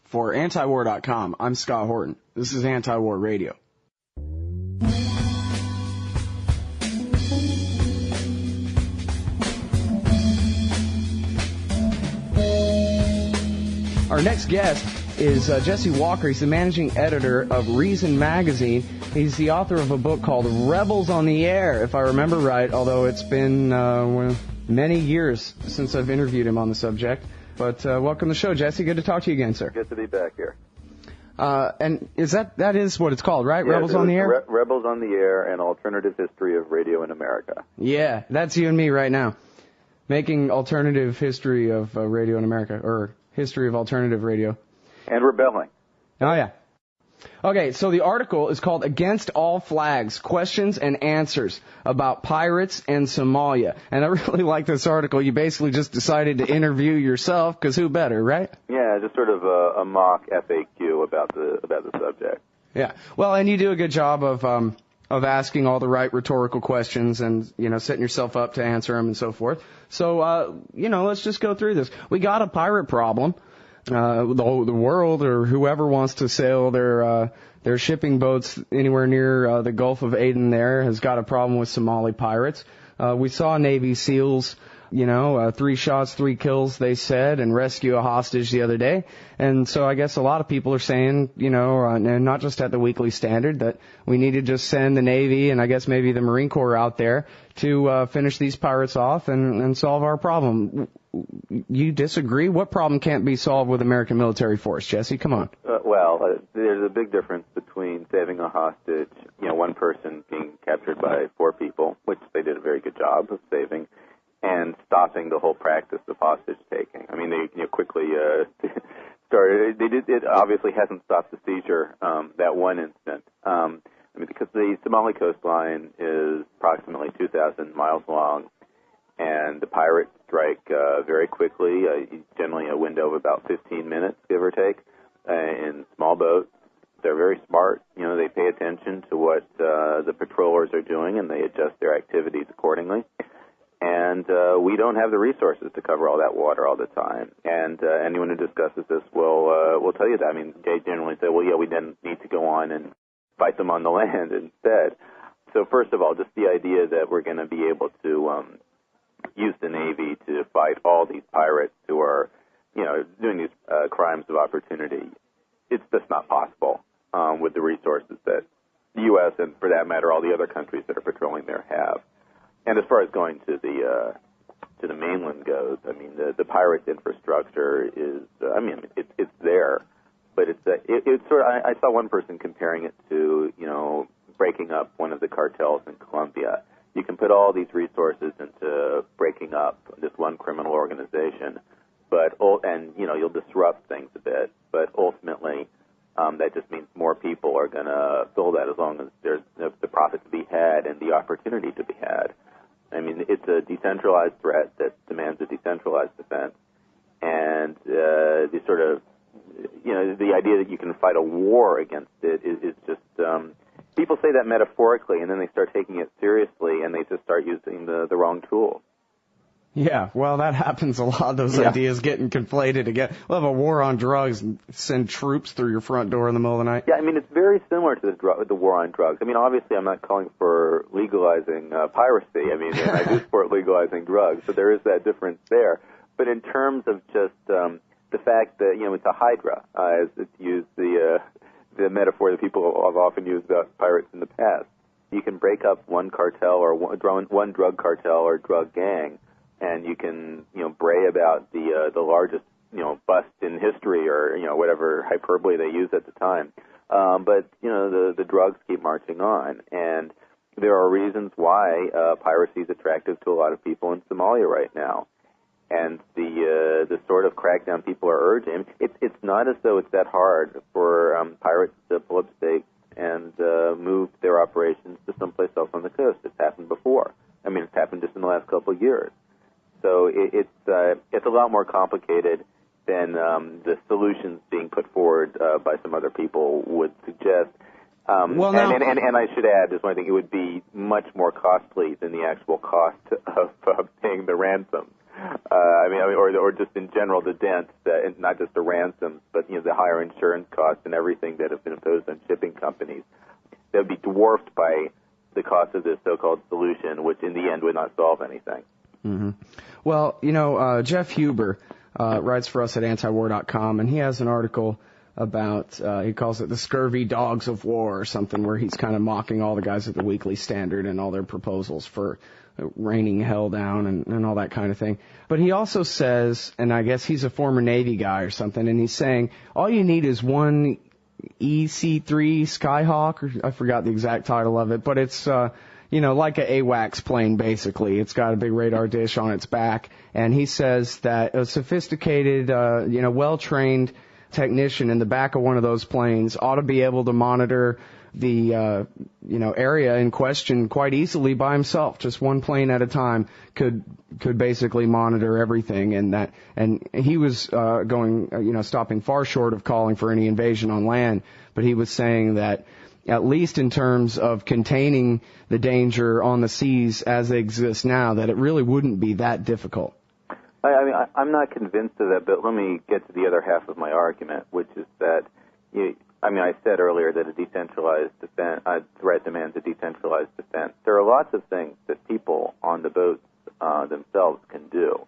For antiwar.com, I'm Scott Horton. This is Anti-War Radio. Our next guest is Jesse Walker. He's the managing editor of Reason Magazine. He's the author of a book called Rebels on the Air, if I remember right, although it's been many years since I've interviewed him on the subject. But welcome to the show, Jesse. Good to talk to you again, sir. Good to be back here. And that is what it's called, right? Yeah, Rebels on the Air? Rebels on the Air, an alternative history of radio in America. Yeah, that's you and me right now. Making alternative history of radio in America, or history of alternative radio. And rebelling. Oh, yeah. Okay, so the article is called Against All Flags, Questions and Answers about Pirates and Somalia. And I really like this article. You basically just decided to interview yourself, because who better, right? Yeah, just sort of a mock FAQ about the subject. Yeah. Well, and you do a good job of asking all the right rhetorical questions and, setting yourself up to answer them and so forth. So, let's just go through this. We got a pirate problem. The world, or whoever wants to sail their shipping boats anywhere near the Gulf of Aden there, has got a problem with Somali pirates. We saw Navy SEALs, 3 shots, 3 kills, they said, and rescue a hostage the other day. And so I guess a lot of people are saying, and not just at the Weekly Standard, that we need to just send the Navy and I guess maybe the Marine Corps out there to finish these pirates off and solve our problem. You disagree? What problem can't be solved with American military force, Jesse? Come on. There's a big difference between saving a hostage, one person being captured by 4 people, which they did a very good job of saving, and stopping the whole practice of hostage taking. I mean, they quickly started. It obviously hasn't stopped the seizure that one instant. Because the Somali coastline is approximately 2,000 miles long, and the pirates strike very quickly, generally a window of about 15 minutes, give or take, in small boats. They're very smart. They pay attention to what the patrollers are doing, and they adjust their activities accordingly. And we don't have the resources to cover all that water all the time. And anyone who discusses this will tell you that. I mean, they generally say, well, yeah, we then need to go on and fight them on the land instead. So first of all, just the idea that we're going to be able to use the Navy to fight all these pirates who are, doing these crimes of opportunity, it's just not possible with the resources that the U.S. and, for that matter, all the other countries that are patrolling there have. And as far as going to the mainland goes, I mean, the pirates' infrastructure is, it's there, but it's sort of. I saw one person comparing it to, breaking up one of the cartels in Colombia. You can put all these resources into breaking up this one criminal organization, you'll disrupt things a bit, but ultimately that just means more people are going to fill that as long as there's the profit to be had and the opportunity to be had. I mean, it's a decentralized threat that demands a decentralized defense, and the sort of, the idea that you can fight a war against it is just, people say that metaphorically, and then they start taking it seriously, and they just start using the wrong tools. Yeah, well, that happens a lot, those ideas getting conflated again. We'll have a war on drugs and send troops through your front door in the middle of the night. Yeah, I mean, it's very similar to the war on drugs. I mean, obviously, I'm not calling for legalizing piracy. I mean, and I do support legalizing drugs, so there is that difference there. But in terms of just the fact that, it's a hydra, as it's used, the metaphor that people have often used about pirates in the past. You can break up one cartel or one drug cartel or drug gang, and you can, bray about the largest, bust in history or, whatever hyperbole they use at the time. But, the drugs keep marching on. And there are reasons why piracy is attractive to a lot of people in Somalia right now. And the sort of crackdown people are urging, it's not as though it's that hard for pirates to pull up stakes and move their operations to someplace else on the coast. It's happened before. I mean, it's happened just in the last couple of years. So it's a lot more complicated than the solutions being put forward by some other people would suggest. And I should add, just one thing, it would be much more costly than the actual cost of paying the ransom. or just in general the dents, not just the ransoms, but the higher insurance costs and everything that have been imposed on shipping companies, that would be dwarfed by the cost of this so-called solution, which in the end would not solve anything. Mm-hmm. Well, Jeff Huber writes for us at antiwar.com, and he has an article about, he calls it the scurvy dogs of war or something, where he's kind of mocking all the guys at the Weekly Standard and all their proposals for raining hell down and all that kind of thing. But he also says, and I guess he's a former Navy guy or something, and he's saying all you need is one EC-3 Skyhawk, or I forgot the exact title of it, but it's like an AWACS plane, basically. It's got a big radar dish on its back, and he says that a sophisticated, well-trained technician in the back of one of those planes ought to be able to monitor the, area in question quite easily by himself. Just one plane at a time could basically monitor everything, and he was stopping far short of calling for any invasion on land, but he was saying that at least in terms of containing the danger on the seas as they exist now, that it really wouldn't be that difficult. I'm not convinced of that, but let me get to the other half of my argument, which is that, I said earlier that a decentralized threat demands a decentralized defense. There are lots of things that people on the boats themselves can do,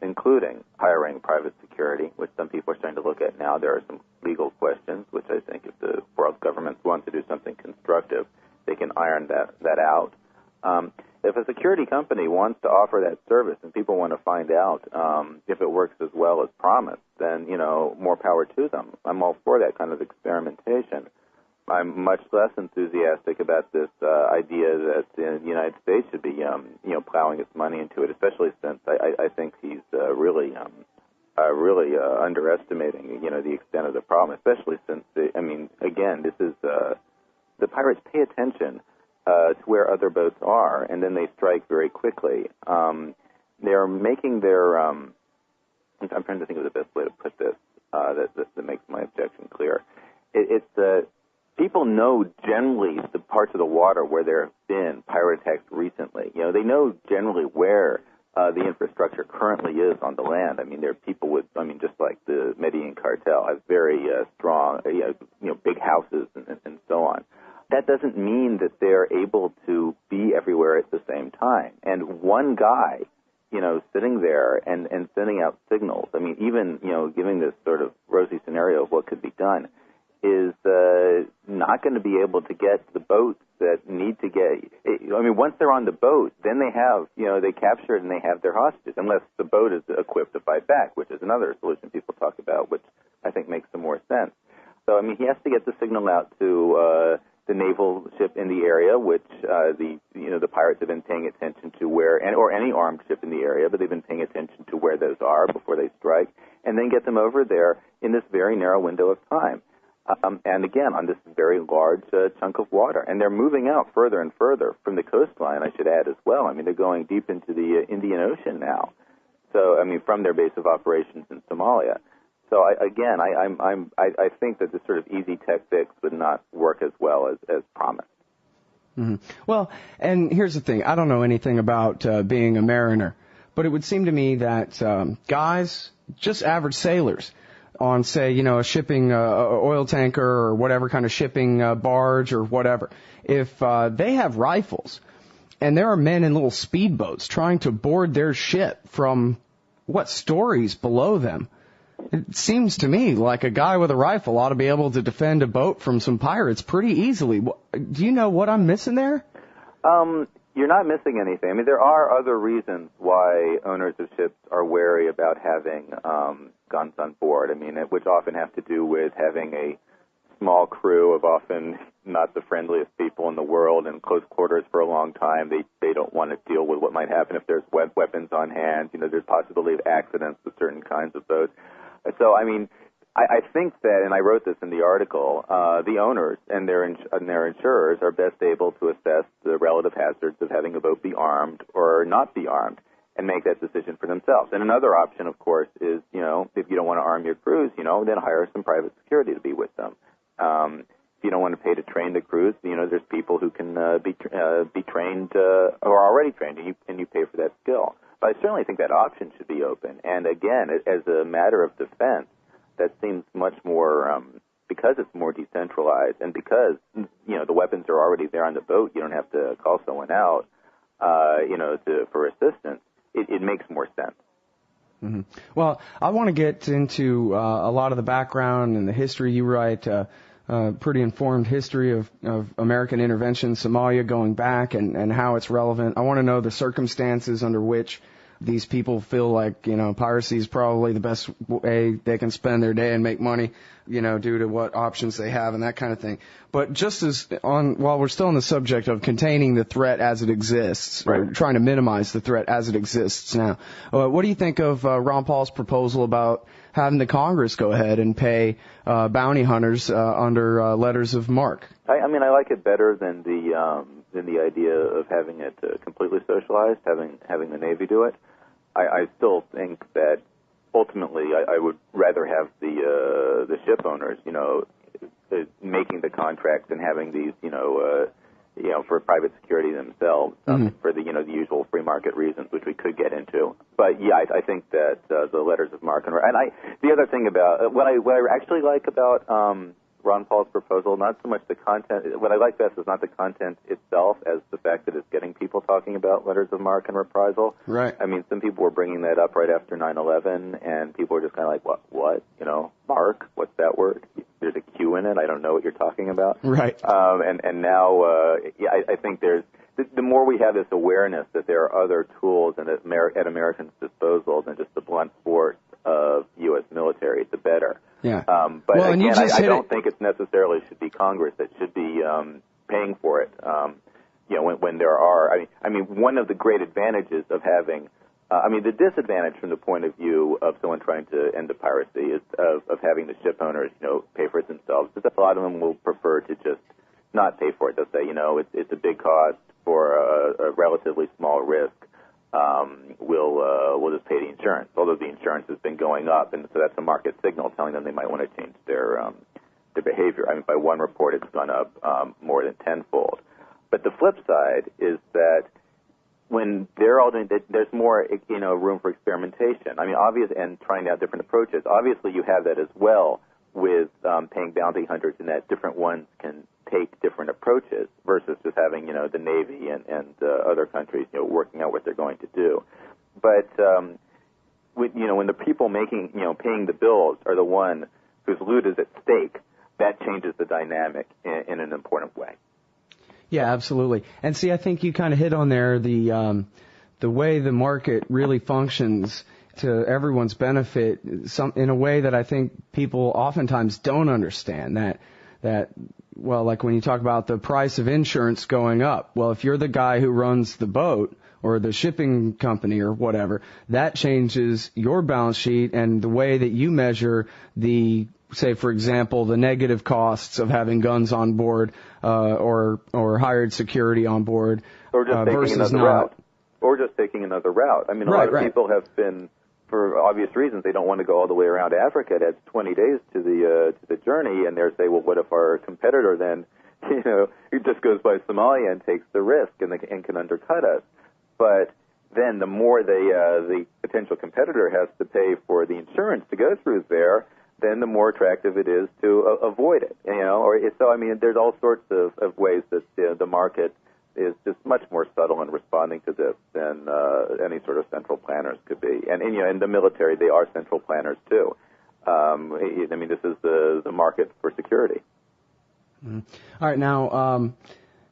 including hiring private security, which some people are starting to look at now. There are some legal questions, which I think if the world governments want to do something constructive, they can iron that out. If a security company wants to offer that service and people want to find out if it works as well as promised, then, more power to them. I'm all for that kind of experimentation. I'm much less enthusiastic about this idea that the United States should be, plowing its money into it, especially since I think he's really underestimating, the extent of the problem, especially since, again, this is the pirates pay attention to where other boats are, and then they strike very quickly. They're making their, I'm trying to think of the best way to put this that makes my objection clear. People know generally the parts of the water where there have been pirate attacks recently. They know generally where the infrastructure currently is on the land. There are people with, just like the Medellin cartel, have very strong, big houses and so on. That doesn't mean that they're able to be everywhere at the same time. And one guy, sitting there and sending out signals, even, giving this sort of rosy scenario of what could be done, is not going to be able to get the boats that need to get, once they're on the boat, then they have, they capture it and they have their hostages, unless the boat is equipped to fight back, which is another solution people talk about, which I think makes some more sense. So, he has to get the signal out to the naval ship in the area, which the pirates have been paying attention to where, or any armed ship in the area, but they've been paying attention to where those are before they strike, and then get them over there in this very narrow window of time. And again, on this very large chunk of water. And they're moving out further and further from the coastline, I should add as well. They're going deep into the Indian Ocean now. So, from their base of operations in Somalia. So, I think that this sort of easy tech fix would not work as well as promised. Mm-hmm. Well, and here's the thing. I don't know anything about being a mariner, but it would seem to me that guys, just average sailors, on, say, a shipping oil tanker or whatever kind of shipping barge or whatever, if they have rifles and there are men in little speedboats trying to board their ship from stories below them, it seems to me like a guy with a rifle ought to be able to defend a boat from some pirates pretty easily. Do you know what I'm missing there? You're not missing anything. There are other reasons why owners of ships are wary about having guns on board. Which often have to do with having a small crew of often not the friendliest people in the world in close quarters for a long time. They don't want to deal with what might happen if there's weapons on hand. There's possibility of accidents with certain kinds of boats. So, I think that, and I wrote this in the article, the owners and their insurers are best able to assess the relative hazards of having a boat be armed or not be armed and make that decision for themselves. And another option, of course, is, if you don't want to arm your crews, then hire some private security to be with them. If you don't want to pay to train the crews, there's people who can be trained or are already trained, and you pay for that skill. But I certainly think that option should be open. And again, as a matter of defense, that seems much more, because it's more decentralized and because, the weapons are already there on the boat, you don't have to call someone out, for assistance, it makes more sense. Mm-hmm. Well, I want to get into a lot of the background and the history. You write pretty informed history of American intervention in Somalia going back and how it's relevant. I want to know the circumstances under which these people feel like, piracy is probably the best way they can spend their day and make money, due to what options they have and that kind of thing. But just while we're still on the subject of containing the threat as it exists, right, or trying to minimize the threat as it exists now, what do you think of Ron Paul's proposal about having the Congress go ahead and pay bounty hunters under letters of marque? I like it better than the idea of having it completely socialized, having the Navy do it. I still think that ultimately I would rather have the ship owners, making the contracts and having these, for private security themselves, for the the usual free market reasons, which we could get into. But yeah, I think that the letters of marque and the other thing about what I actually like about Ron Paul's proposal, not so much the content. What I like best is not the content itself, as the fact that it's getting people talking about letters of marque and reprisal. Right. Some people were bringing that up right after 9/11, and people were just kind of like, what? Marque? What's that word? There's a Q in it. I don't know what you're talking about. Right. And now, I think there's the more we have this awareness that there are other tools at Americans' disposal than just the blunt force of U.S. military, the better. Yeah. But well, again, I don't think it necessarily should be Congress that should be paying for it. When there are, one of the great advantages of having, the disadvantage from the point of view of someone trying to end the piracy is of having the ship owners, pay for it themselves. Because a lot of them will prefer to just not pay for it. They'll say, it's a big cost for a relatively small risk. We'll just pay the insurance, although the insurance has been going up, and so that's a market signal telling them they might want to change their behavior. By one report, it's gone up more than tenfold. But the flip side is that when they're all doing, there's more room for experimentation. And trying out different approaches. Obviously, you have that as well with paying bounty hunters, in that different ones can take different approaches versus just having the Navy and other countries working out what they're going to do. But when the people paying the bills are the one whose loot is at stake, that changes the dynamic in an important way. Yeah, absolutely. And see, I think you kind of hit on there the way the market really functions to everyone's benefit, in a way that I think people oftentimes don't understand. That well, like when you talk about the price of insurance going up, well, if you're the guy who runs the boat or the shipping company or whatever, that changes your balance sheet and the way that you measure the, say, for example, the negative costs of having guns on board or hired security on board, or just versus not. Or just taking another route. A lot of people have been, for obvious reasons, they don't want to go all the way around Africa. It adds 20 days to the journey, and they say, well, what if our competitor then, it just goes by Somalia and takes the risk and can undercut us? But then the more the potential competitor has to pay for the insurance to go through there, then the more attractive it is to avoid it. There's all sorts of ways that the market is just much more subtle in responding to this than any sort of central planners could be. And in the military, they are central planners too. This is the market for security. Mm-hmm. All right, now,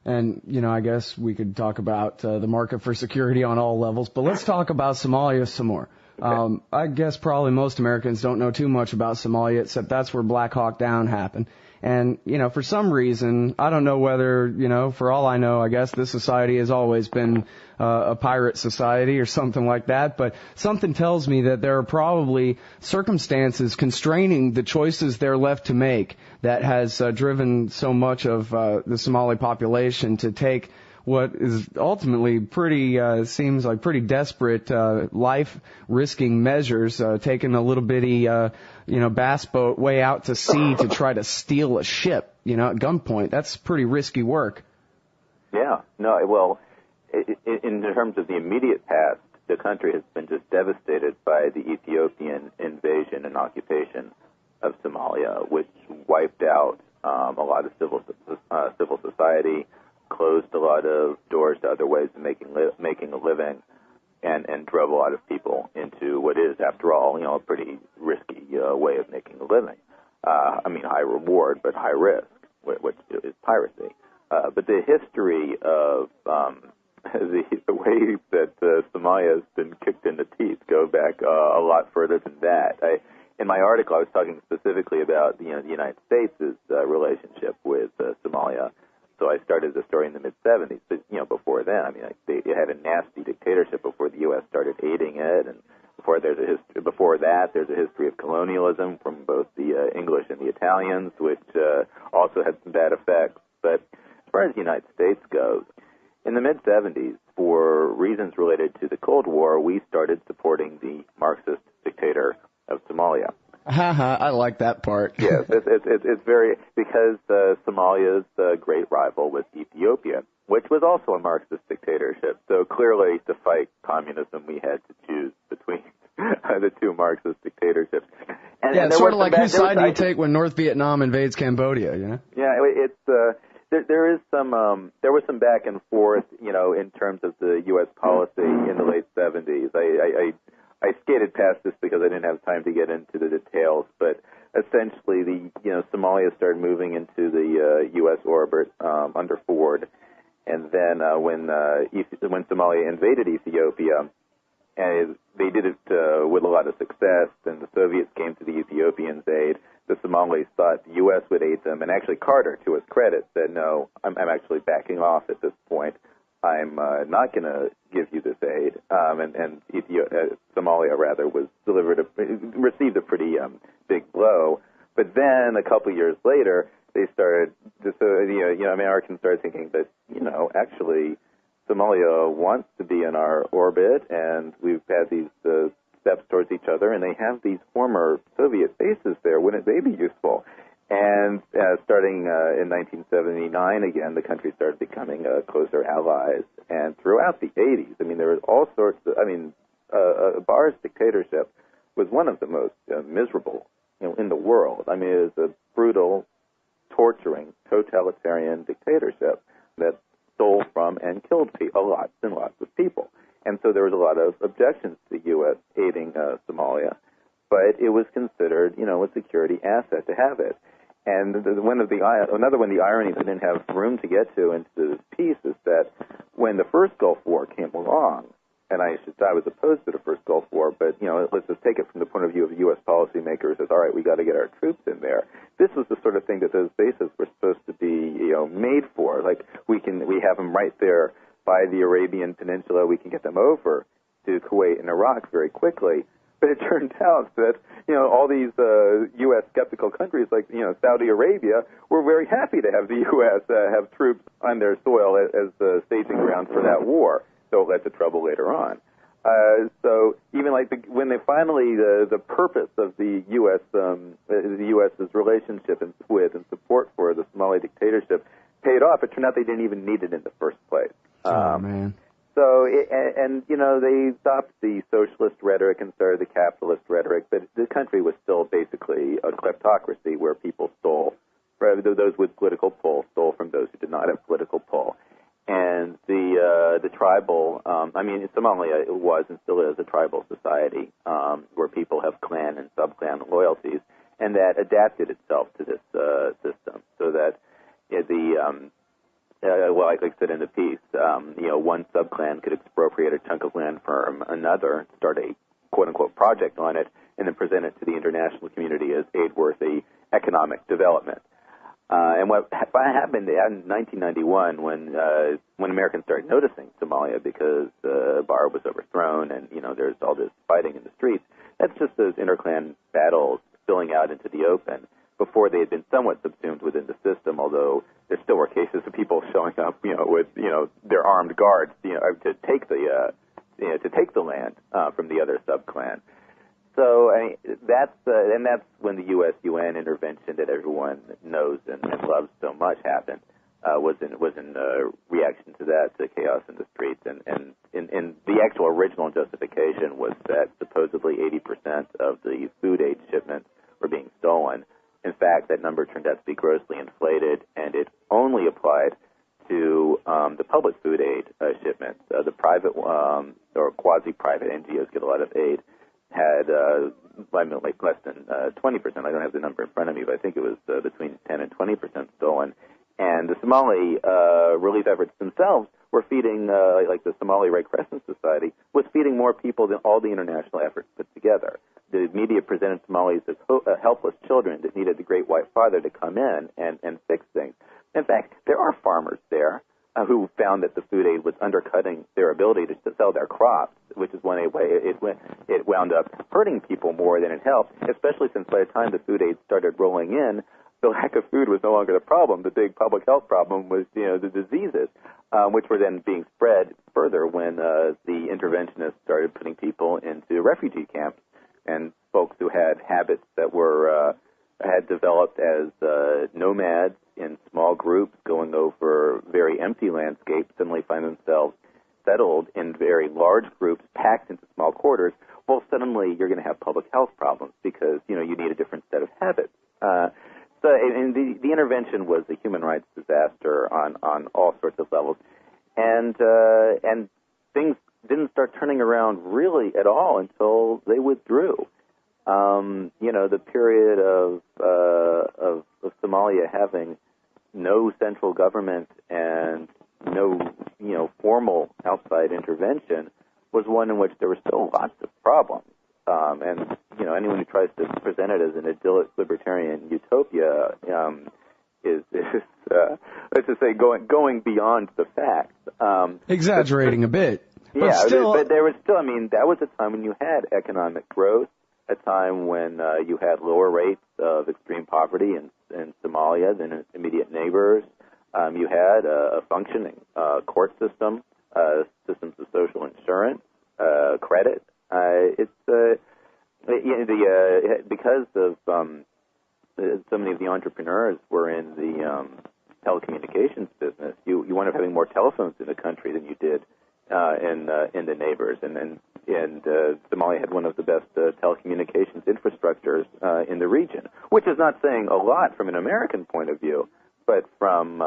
I guess we could talk about the market for security on all levels, but let's talk about Somalia some more. Okay. I guess probably most Americans don't know too much about Somalia, except that's where Black Hawk Down happened. And, for some reason, I don't know whether, for all I know, I guess this society has always been a pirate society or something like that, but something tells me that there are probably circumstances constraining the choices they're left to make that has driven so much of the Somali population to take what is ultimately seems like pretty desperate, life-risking measures, taking a little bitty, bass boat way out to sea to try to steal a ship, at gunpoint. That's pretty risky work. Yeah. No, well, in terms of the immediate past, the country has been just devastated by the Ethiopian invasion and occupation of Somalia, which wiped out a lot of civil society, closed a lot of doors to other ways of making a living, and drove a lot of people into what is, after all, a pretty risky way of making a living. High reward, but high risk, which is piracy. But the history of the way that Somalia has been kicked in the teeth go back a lot further than that. In my article, I was talking specifically about the United States' relationship with Somalia. So I started the story in the mid-'70s. But before then, they had a nasty dictatorship before the U.S. started aiding it, and before that, there's a history of colonialism from both the English and the Italians, which also had some bad effects. But as far as the United States goes, in the mid-'70s, for reasons related to the Cold War, we started supporting the Marxist dictator of Somalia. I like that part. Yes, it's very, because Somalia's great rival was Ethiopia, which was also a Marxist dictatorship. So clearly, to fight communism, we had to choose between the two Marxist dictatorships. And it's sort of like whose side do you take when North Vietnam invades Cambodia? Yeah, it's there was some back and forth, in terms of the U.S. policy in the late '70s. I skated past this because I didn't have time to get into the details, but essentially, Somalia started moving into the U.S. orbit under Ford, and then when Somalia invaded Ethiopia, and they did it with a lot of success, and the Soviets came to the Ethiopians' aid. The Somalis thought the U.S. would aid them, and actually Carter, to his credit, said, "No, I'm actually backing off at this point. I'm not going to give you this aid." And Somalia, rather, received a pretty big blow. But then a couple of years later, they started, Americans started thinking that, actually, Somalia wants to be in our orbit, and we've had these steps towards each other, and they have these former Soviet bases there. Wouldn't they be useful? And starting in 1979, again, the country started becoming closer allies. And throughout the 80s, there was all sorts of, Barr's dictatorship was one of the most miserable, in the world. It was a brutal, torturing, totalitarian dictatorship that stole from and killed lots and lots of people. And so there was a lot of objections to the U.S. aiding Somalia, but it was considered, a security asset to have it. And another one of the ironies I didn't have room to get to into this piece is that when the first Gulf War came along, and I was opposed to the first Gulf War, but, let's just take it from the point of view of U.S. policymakers as, all right, we got to get our troops in there. This was the sort of thing that those bases were supposed to be, made for. Like, we have them right there by the Arabian Peninsula. We can get them over to Kuwait and Iraq very quickly. But it turned out that, all these U.S. skeptical countries like, Saudi Arabia were very happy to have the U.S. Have troops on their soil as the staging ground for that war. So it led to trouble later on. So even when they finally, the purpose of the U.S. The U.S.'s relationship with and support for the Somali dictatorship paid off, it turned out they didn't even need it in the first place. Oh, man. So, they stopped the socialist rhetoric and started the capitalist rhetoric, but the country was still basically a kleptocracy where people stole, those with political pull stole from those who did not have political pull. And the tribal, Somalia was and still is a tribal society where people have clan and sub-clan loyalties, and that adapted itself to this system so that like I said in the piece, one sub-clan could expropriate a chunk of land from another, start a quote-unquote project on it, and then present it to the international community as aid-worthy economic development. And what happened in 1991 when Americans started noticing Somalia because Barr was overthrown and, there's all this fighting in the streets, that's just those interclan battles spilling out into the open. Before they had been somewhat subsumed within the system, although there still were cases of people showing up, with their armed guards, to take the land from the other sub-clan. So that's when the U.S. UN intervention that everyone knows and loves so much happened. was in reaction to that, to chaos in the streets, and in the actual original justification was that supposedly 80% of the food aid shipments were being stolen. In fact, that number turned out to be grossly inflated, and it only applied to the public food aid shipments. The private or quasi-private NGOs get a lot of aid. Had like less than 20%. I don't have the number in front of me, but I think it was between 10 and 20% stolen. And the Somali relief efforts themselves were feeding, like the Somali Red Crescent Society, was feeding more people than all the international efforts put together. The media presented Somalis as helpless children that needed the Great White Father to come in and fix things. In fact, there are farmers there who found that the food aid was undercutting their ability to sell their crops, which is one way it wound up hurting people more than it helped, especially since by the time the food aid started rolling in, the lack of food was no longer the problem. The big public health problem was, the diseases, which were then being spread further when the interventionists started putting people into refugee camps, and folks who had habits that were had developed as nomads in small groups going over very empty landscapes suddenly find themselves settled in very large groups packed into small quarters. Well, suddenly you're going to have public health problems because, you need a different set of habits. So the intervention was a human rights disaster on all sorts of levels. And things didn't start turning around really at all until they withdrew. The period of Somalia having no central government and no, formal outside intervention was one in which there were still lots of problems. And anyone who tries to present it as an idyllic libertarian utopia is let's just say, going beyond the facts. Exaggerating a bit. But but there was still, that was a time when you had economic growth, a time when you had lower rates of extreme poverty in Somalia than its immediate neighbors. You had a functioning court system, systems of social insurance, credit. Because of so many of the entrepreneurs were in the telecommunications business, you wound up having more telephones in the country than you did in the neighbors, and Somalia had one of the best telecommunications infrastructures in the region, which is not saying a lot from an American point of view, but from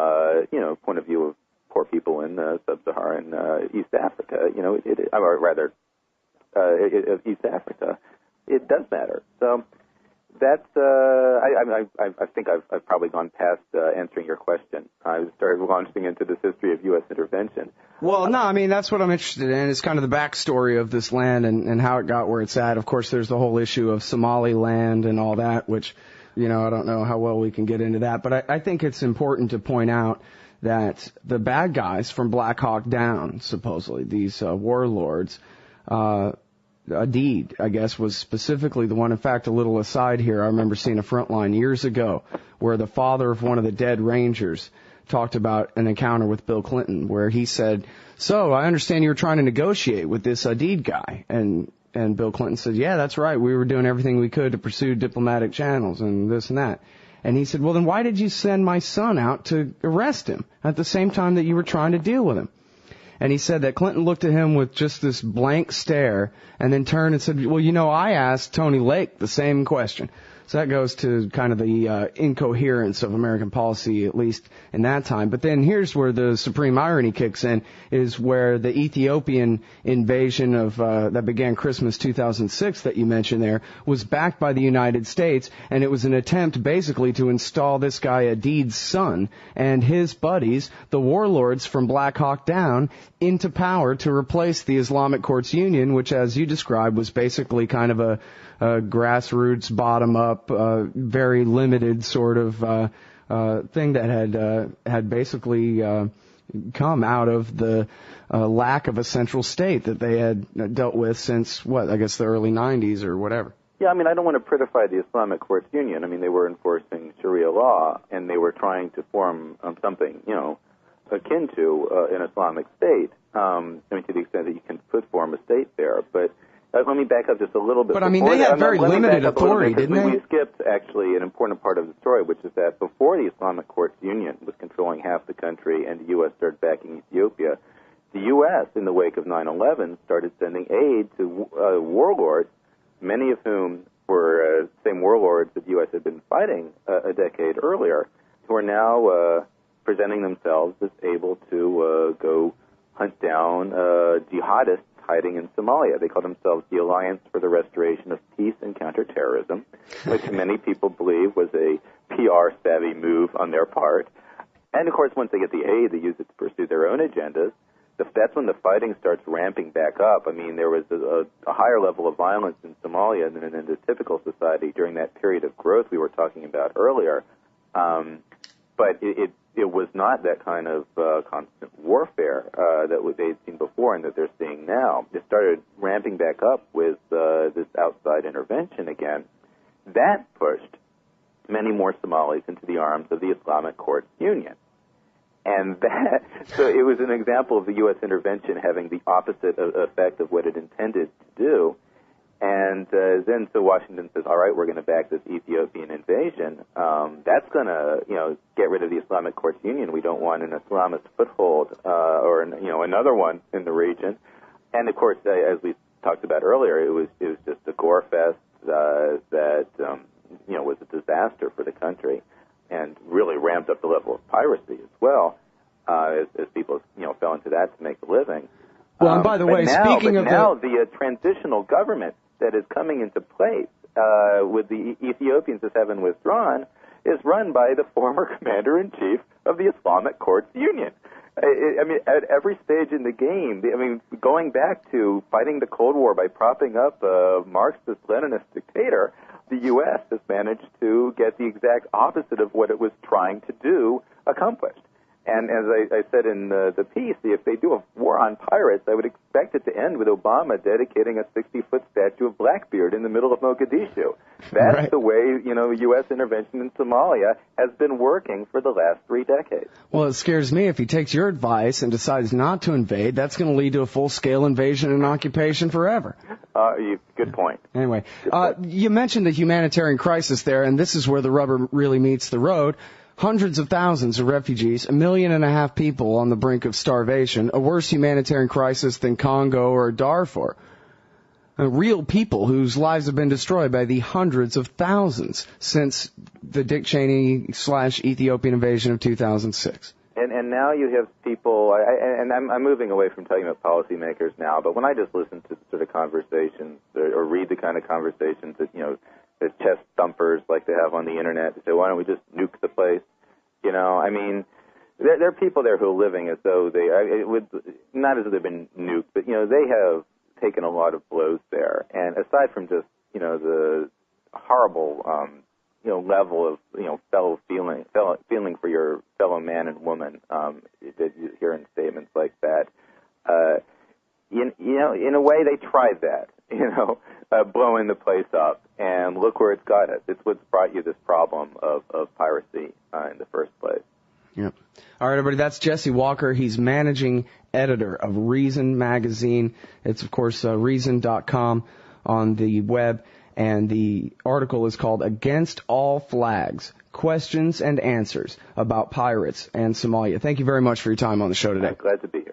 point of view of poor people in sub-Saharan East Africa, East Africa, it does matter. So that's I think I've probably gone past answering your question. I started launching into this history of U.S. intervention. Well, no, that's what I'm interested in. It's kind of the backstory of this land and how it got where it's at. Of course, there's the whole issue of Somaliland and all that, which, I don't know how well we can get into that. But I think it's important to point out that the bad guys from Black Hawk Down, supposedly, these warlords, Adid, I guess, was specifically the one. In fact, a little aside here, I remember seeing a Frontline years ago where the father of one of the dead Rangers talked about an encounter with Bill Clinton where he said, "So, I understand you were trying to negotiate with this Adid guy." And Bill Clinton said, "Yeah, that's right. We were doing everything we could to pursue diplomatic channels and this and that." And he said, "Well, then why did you send my son out to arrest him at the same time that you were trying to deal with him?" And he said that Clinton looked at him with just this blank stare and then turned and said, "Well, I asked Tony Lake the same question." So that goes to kind of the incoherence of American policy, at least in that time. But then here's where the supreme irony kicks in, is where the Ethiopian invasion of that began Christmas 2006 that you mentioned there was backed by the United States, and it was an attempt basically to install this guy Adid's son and his buddies, the warlords from Black Hawk Down, into power to replace the Islamic Courts Union, which, as you described, was basically kind of a grassroots, bottom-up, very limited sort of thing that had basically come out of the lack of a central state that they had dealt with since, the early 90s or whatever. Yeah, I don't want to prettify the Islamic Courts Union. They were enforcing Sharia law, and they were trying to form something, akin to an Islamic state, to the extent that you can form a state there. But Let me back up just a little bit. But, I mean, they had very limited authority, didn't they? We skipped, actually, an important part of the story, which is that before the Islamic Courts Union was controlling half the country and the U.S. started backing Ethiopia, the U.S., in the wake of 9/11, started sending aid to warlords, many of whom were same warlords that the U.S. had been fighting a decade earlier, who are now presenting themselves as able to go hunt down jihadists hiding in Somalia. They call themselves the Alliance for the Restoration of Peace and Counterterrorism, which many people believe was a PR-savvy move on their part. And, of course, once they get the aid, they use it to pursue their own agendas. That's when the fighting starts ramping back up. I mean, there was a higher level of violence in Somalia than in a typical society during that period of growth we were talking about earlier. But it was not that kind of constant warfare that they'd seen before and that they're seeing now. It started ramping back up with this outside intervention again. That pushed many more Somalis into the arms of the Islamic Courts Union. And so it was an example of the U.S. intervention having the opposite effect of what it intended to do. And then so Washington says, all right, we're going to back this Ethiopian invasion. That's going to, get rid of the Islamic Courts Union. We don't want an Islamist foothold or, another one in the region. And, of course, as we talked about earlier, it was just a gore fest that was a disaster for the country and really ramped up the level of piracy as well as people, fell into that to make a living. Well, and by the way, speaking of the transitional government that is coming into place with the Ethiopians as having withdrawn is run by the former commander-in-chief of the Islamic Courts Union. I mean, at every stage in the game, going back to fighting the Cold War by propping up a Marxist-Leninist dictator, the U.S. has managed to get the exact opposite of what it was trying to do accomplished. And as I said in the piece, if they do a war on pirates, I would expect it to end with Obama dedicating a 60-foot statue of Blackbeard in the middle of Mogadishu. That's right. The way, U.S. intervention in Somalia has been working for the last 3 decades. Well, it scares me if he takes your advice and decides not to invade, that's going to lead to a full-scale invasion and occupation forever. Good point. Anyway, you mentioned the humanitarian crisis there, and this is where the rubber really meets the road. Hundreds of thousands of refugees, 1.5 million people on the brink of starvation, a worse humanitarian crisis than Congo or Darfur. Real people whose lives have been destroyed by the hundreds of thousands since the Dick Cheney/Ethiopian invasion of 2006. And now you have people, I'm moving away from talking about policymakers now, but when I just listen to sort of conversations or read the kind of conversations that, the chest thumpers like they have on the internet to say, why don't we just nuke the place? There are people there who are living as though not as though they've been nuked, but, they have taken a lot of blows there. And aside from just, the horrible, level of, feeling for your fellow man and woman, that you hear in statements like that, in a way they tried that, blowing the place up. And look where it's got us. It's what's brought you this problem of piracy in the first place. Yep. All right, everybody, that's Jesse Walker. He's managing editor of Reason magazine. It's, of course, reason.com on the web. And the article is called Against All Flags, Questions and Answers about Pirates and Somalia. Thank you very much for your time on the show today. I'm glad to be here.